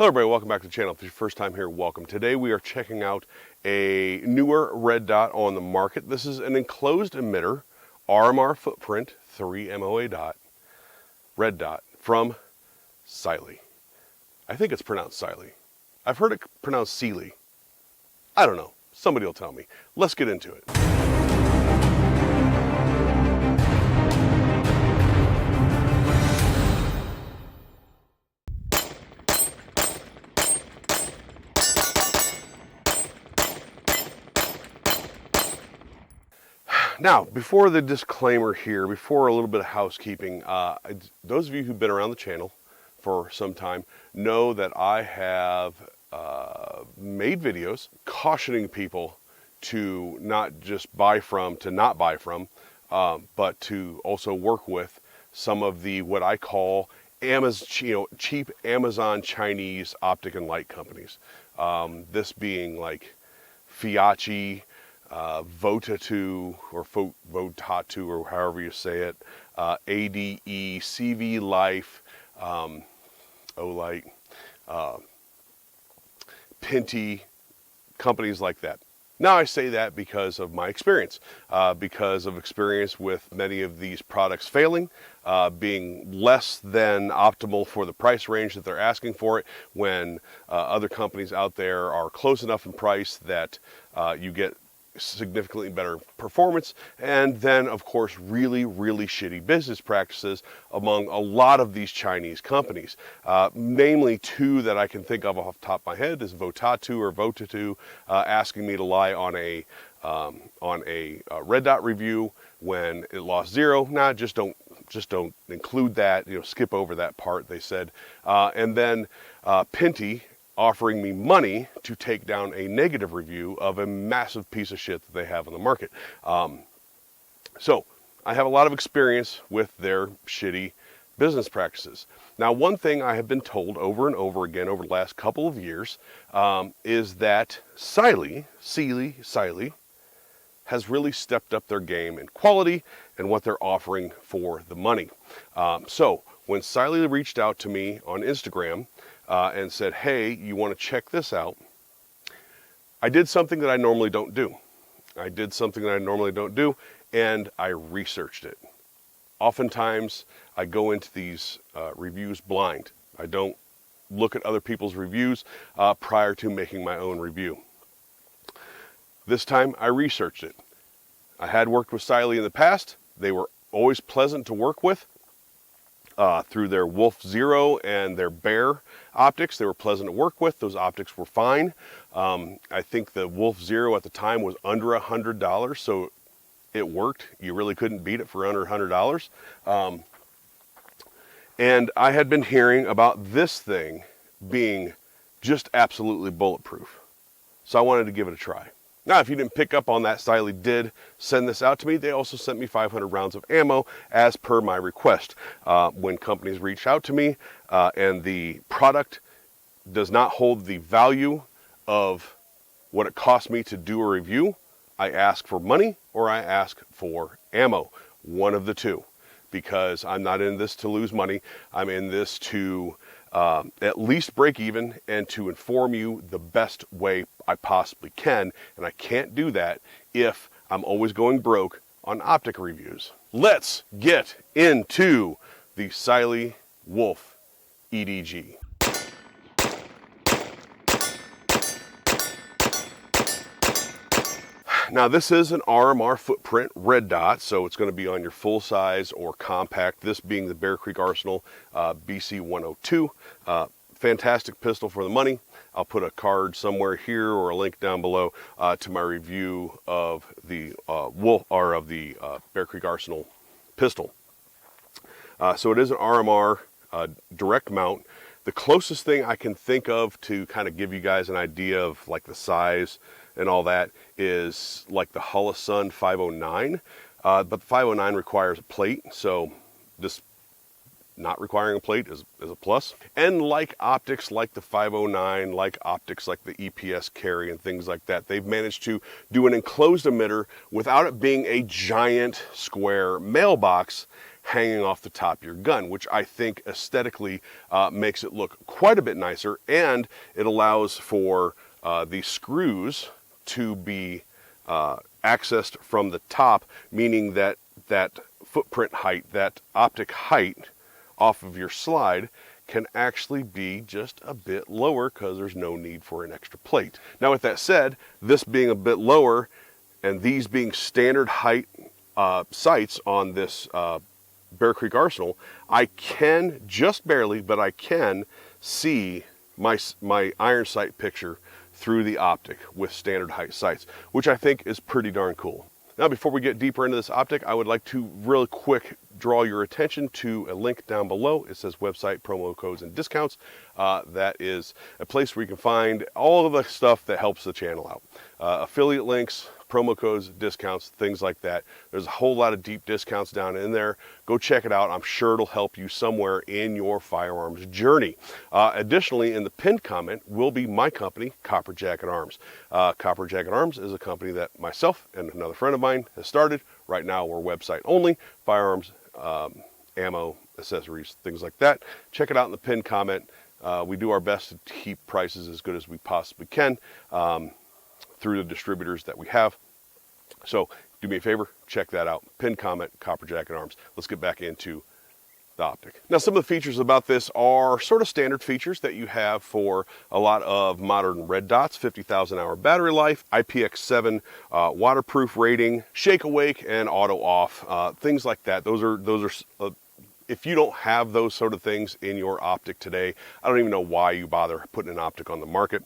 Hello everybody, welcome back to the channel. If it's your first time here, welcome. Today we are checking out a newer red dot on the market. This is an enclosed emitter, RMR footprint, 3 MOA dot, red dot from Cyelee. I think it's pronounced Cyelee. I've heard it pronounced Cyelee. I don't know. Somebody will tell me. Let's get into it. Now, before the disclaimer here, before a little bit of housekeeping, those of you who've been around the channel for some time know that I have made videos cautioning people to not just buy from, to not buy from, but to also work with some of the, what I call cheap Amazon Chinese optic and light companies. This being like Fiachi, Votatu or Votatu or however you say it, ADE, CV Life, Olight, Pinty, companies like that. Now I say that because of my experience, with many of these products failing, being less than optimal for the price range that they're asking for it, when other companies out there are close enough in price that you get significantly better performance, and then of course really shitty business practices among a lot of these Chinese companies. Namely two that I can think of off the top of my head is Votatu or Votatu, asking me to lie on a red dot review when it lost 0. Nah, just don't include that, skip over that part, they said. And then Pinty offering me money to take down a negative review of a massive piece of shit that they have on the market. So I have a lot of experience with their shitty business practices. Now, one thing I have been told over and over again over the last couple of years is that Cyelee has really stepped up their game in quality and what they're offering for the money. So when Cyelee reached out to me on Instagram and said, hey, you want to check this out? I did something that I normally don't do. And I researched it. Oftentimes, I go into these reviews blind. I don't look at other people's reviews prior to making my own review. This time, I researched it. I had worked with Cyelee in the past. They were always pleasant to work with. Through their Wolf Zero and their Bear optics. They were pleasant to work with. Those optics were fine. I think the Wolf Zero at the time was under $100, so it worked. You really couldn't beat it for under $100. And I had been hearing about this thing being just absolutely bulletproof. So I wanted to give it a try. Now, if you didn't pick up on that, Cyelee did send this out to me. They also sent me 500 rounds of ammo as per my request. When companies reach out to me and the product does not hold the value of what it cost me to do a review, I ask for money or I ask for ammo. One of the two. Because I'm not in this to lose money. I'm in this to at least break even and to inform you the best way I possibly can, and I can't do that if I'm always going broke on optic reviews. Let's get into the Cyelee Wolf EDG. Now, this is an RMR footprint red dot, so it's going to be on your full size or compact, this being the Bear Creek Arsenal BC 102. Fantastic pistol for the money. I'll put a card somewhere here or a link down below to my review of the Bear Creek Arsenal pistol. So it is an RMR direct mount. The closest thing I can think of to kind of give you guys an idea of like the size and all that is like the Holosun 509, but the 509 requires a plate, so this not requiring a plate is a plus. And like optics like the 509, like optics like the EPS carry and things like that, they've managed to do an enclosed emitter without it being a giant square mailbox hanging off the top of your gun, which I think aesthetically makes it look quite a bit nicer, and it allows for the screws to be accessed from the top, meaning that that footprint height, that optic height off of your slide can actually be just a bit lower because there's no need for an extra plate. Now with that said, this being a bit lower and these being standard height sights on this Bear Creek Arsenal, I can, just barely, but I can see my iron sight picture through the optic with standard height sights, which I think is pretty darn cool. Now, before we get deeper into this optic, I would like to real quick draw your attention to a link down below. It says website, promo codes, and discounts. That is a place where you can find all of the stuff that helps the channel out. Affiliate links, promo codes, discounts, things like that. There's a whole lot of deep discounts down in there. Go check it out. I'm sure it'll help you somewhere in your firearms journey. Additionally, in the pinned comment will be my company, Copper Jacket Arms. Copper Jacket Arms is a company that myself and another friend of mine has started. Right now we're website only, firearms, ammo, accessories, things like that. Check it out in the pinned comment. We do our best to keep prices as good as we possibly can through the distributors that we have. So do me a favor, check that out. Pinned comment, Copper Jacket Arms. Let's get back into the optic. Now, some of the features about this are sort of standard features that you have for a lot of modern red dots: 50,000 hour battery life, IPX7 waterproof rating, shake awake and auto off, things like that. Those are if you don't have those sort of things in your optic today, I don't even know why you bother putting an optic on the market.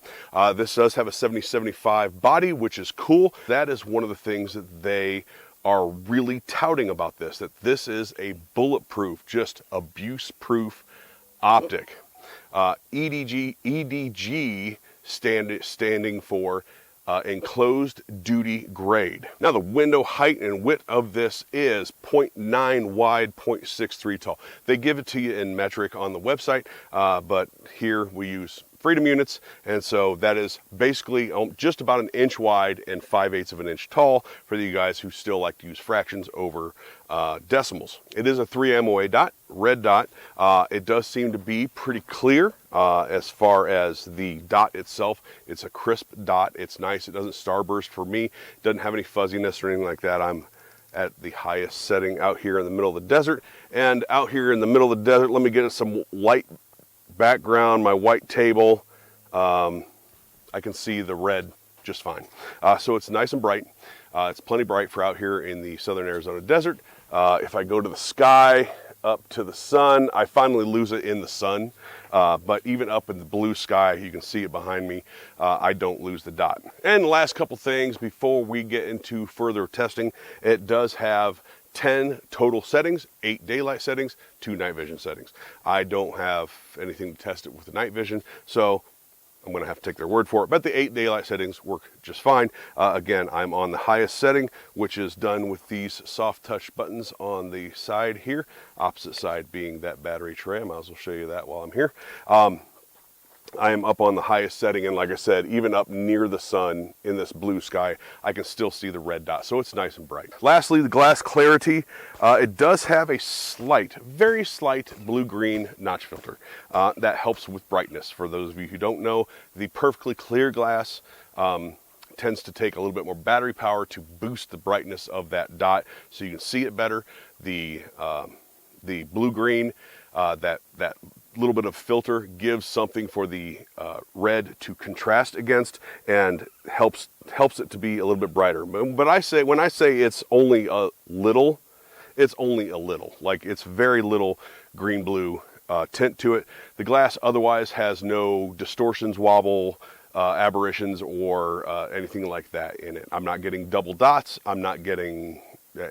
This does have a 70-75 body, which is cool. That is one of the things that they are really touting about this, that this is a bulletproof, just abuse-proof optic. EDG standing for enclosed duty grade. Now the window height and width of this is 0.9 wide, 0.63 tall. They give it to you in metric on the website, but here we use freedom units, and so that is basically just about an inch wide and 5/8 of an inch tall for you guys who still like to use fractions over decimals. It is a 3 MOA dot, red dot. It does seem to be pretty clear as far as the dot itself. It's a crisp dot. It's nice. It doesn't starburst for me. It doesn't have any fuzziness or anything like that. I'm at the highest setting out here in the middle of the desert, and out here in the middle of the desert, let me get some light background, my white table. I can see the red just fine. So it's nice and bright. It's plenty bright for out here in the southern Arizona desert. If I go to the sky, up to the sun, I finally lose it in the sun. But even up in the blue sky, you can see it behind me, I don't lose the dot. And the last couple things before we get into further testing, it does have 10 total settings, 8 daylight settings, 2 night vision settings. I don't have anything to test it with the night vision, so I'm going to have to take their word for it, but the 8 daylight settings work just fine. Again, I'm on the highest setting, which is done with these soft touch buttons on the side here, opposite side being that battery tray. I might as well show you that while I'm here. I am up on the highest setting, and like I said, even up near the sun in this blue sky, I can still see the red dot, so it's nice and bright. Lastly, the glass clarity. It does have a slight, very slight blue-green notch filter. That helps with brightness. For those of you who don't know, the perfectly clear glass tends to take a little bit more battery power to boost the brightness of that dot so you can see it better. The blue-green, that little bit of filter gives something for the red to contrast against and helps it to be a little bit brighter. But when I say it's only a little, it's only a little. Like, it's very little green-blue tint to it. The glass otherwise has no distortions, wobble, aberrations, or anything like that in it. I'm not getting double dots. I'm not getting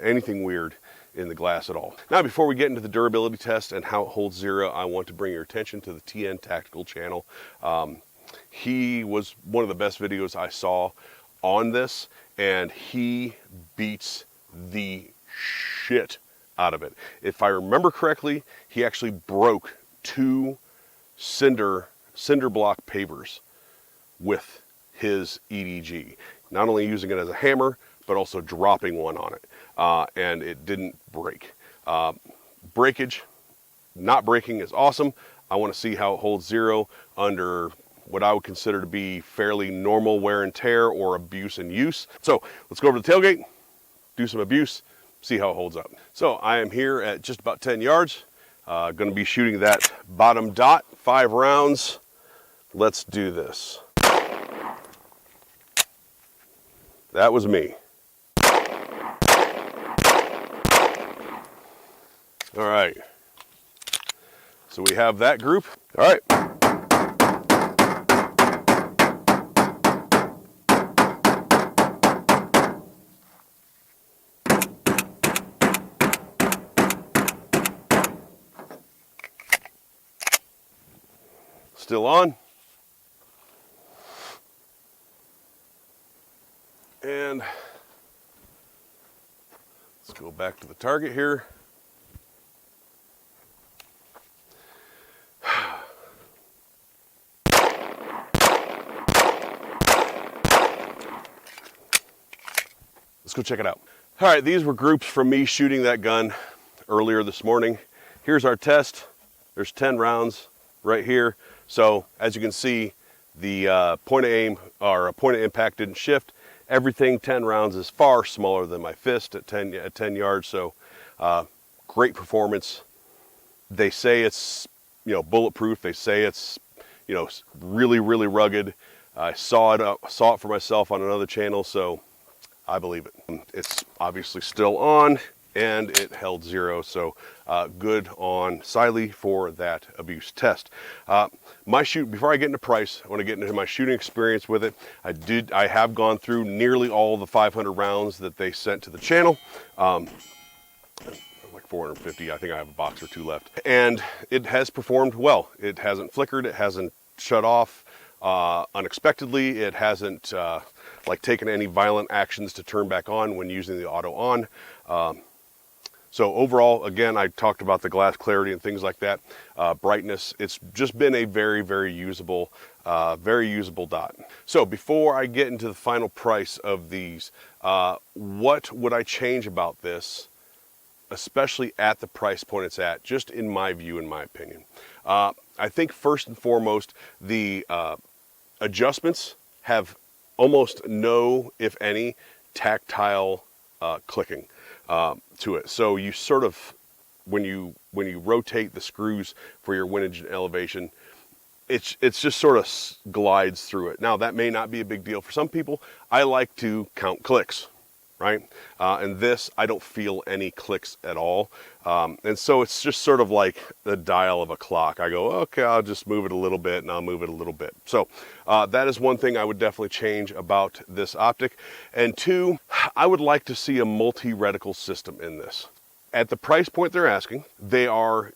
anything weird in the glass at all. Now, before we get into the durability test and how it holds zero, I want to bring your attention to the TN Tactical channel. He was one of the best videos I saw on this, and he beats the shit out of it. If I remember correctly, he actually broke 2 cinder block pavers with his EDG. Not only using it as a hammer, but also dropping one on it. And it didn't break. breakage. Not breaking is awesome. I want to see how it holds zero under what I would consider to be fairly normal wear and tear or abuse and use. So let's go over to the tailgate, do some abuse, see how it holds up. So I am here at just about 10 yards. Going to be shooting that bottom dot, 5 rounds. Let's do this. That was me. All right. So we have that group. All right. Still on. And let's go back to the target here. Let's go check it out. All right, these were groups from me shooting that gun earlier this morning. Here's our test. There's 10 rounds right here. So as you can see, the point of aim or point of impact didn't shift. Everything 10 rounds is far smaller than my fist at 10 yards. So great performance. They say it's, you know, bulletproof. They say it's, you know, really, really rugged. I saw it for myself on another channel, so I believe it. It's obviously still on, and it held zero, so good on Cyelee for that abuse test. Before I get into price, I want to get into my shooting experience with it. I have gone through nearly all the 500 rounds that they sent to the channel. Like 450, I think I have a box or two left. And it has performed well. It hasn't flickered, it hasn't shut off unexpectedly, it hasn't like taken any violent actions to turn back on when using the auto on. So overall, again, I talked about the glass clarity and things like that, brightness. It's just been a very, very usable dot. So before I get into the final price of these, what would I change about this, especially at the price point it's at, just in my view, in my opinion? I think first and foremost, the adjustments have almost no, if any, tactile clicking to it. So you sort of, when you rotate the screws for your windage and elevation, it's just sort of glides through it. Now that may not be a big deal for some people. I like to count clicks, right? And this, I don't feel any clicks at all. And so it's just sort of like the dial of a clock. I go, okay, I'll just move it a little bit and I'll move it a little bit. So that is one thing I would definitely change about this optic. And two, I would like to see a multi-reticle system in this. At the price point they're asking, they are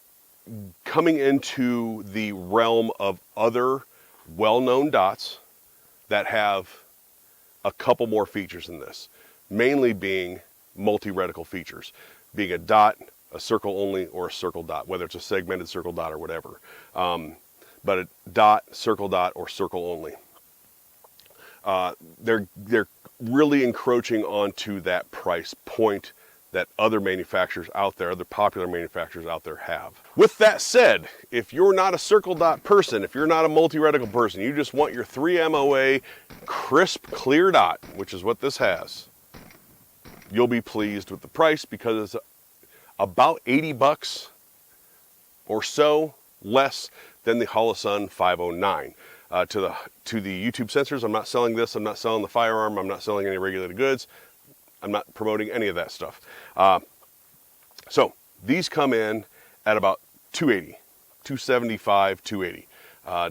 coming into the realm of other well-known dots that have a couple more features than this. Mainly being multi-reticle features, being a dot, a circle only, or a circle dot, whether it's a segmented circle dot or whatever. But a dot, circle dot, or circle only. They're really encroaching onto that price point that other manufacturers out there, other popular manufacturers out there have. With that said, if you're not a circle dot person, if you're not a multi-reticle person, you just want your 3 MOA crisp, clear dot, which is what this has, you'll be pleased with the price because it's about 80 bucks or so less than the Holosun 509. To the YouTube sensors, I'm not selling this, I'm not selling the firearm, I'm not selling any regulated goods, I'm not promoting any of that stuff. So these come in at about 280, 275, 280.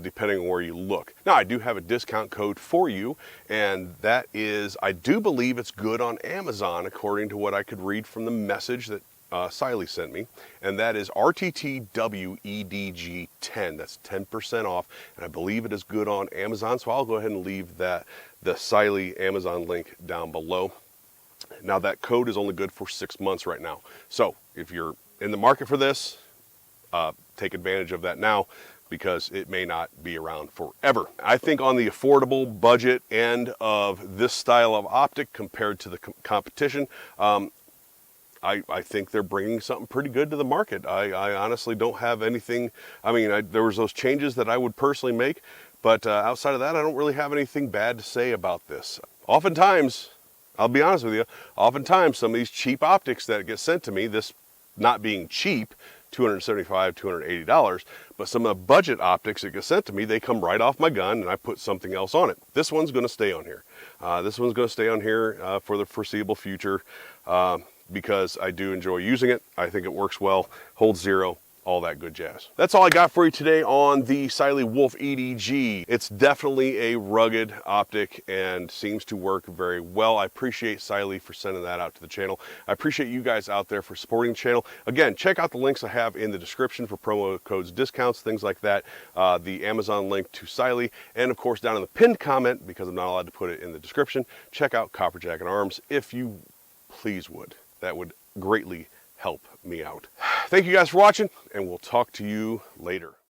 Depending on where you look. Now, I do have a discount code for you, and that is, I do believe it's good on Amazon, according to what I could read from the message that Cyelee sent me, and that is RTTW EDG 10. That's 10% off, and I believe it is good on Amazon, so I'll go ahead and leave the Cyelee Amazon link down below. Now, that code is only good for 6 months right now, so if you're in the market for this, take advantage of that now, because it may not be around forever. I think on the affordable budget end of this style of optic compared to the competition, I think they're bringing something pretty good to the market. I honestly don't have anything. I mean, there was those changes that I would personally make, but outside of that, I don't really have anything bad to say about this. Oftentimes, I'll be honest with you, oftentimes some of these cheap optics that get sent to me, this not being cheap, $275, $280, but some of the budget optics that get sent to me, they come right off my gun and I put something else on it. This one's going to stay on here. This one's going to stay on here for the foreseeable future because I do enjoy using it. I think it works well, holds zero, all that good jazz. That's all I got for you today on the Cyelee Wolf EDG. It's definitely a rugged optic and seems to work very well. I appreciate Cyelee for sending that out to the channel. I appreciate you guys out there for supporting the channel. Again, check out the links I have in the description for promo codes, discounts, things like that. The Amazon link to Cyelee, and of course down in the pinned comment, because I'm not allowed to put it in the description, check out Copper Jacket Arms if you please would. That would greatly help me out. Thank you guys for watching, and we'll talk to you later.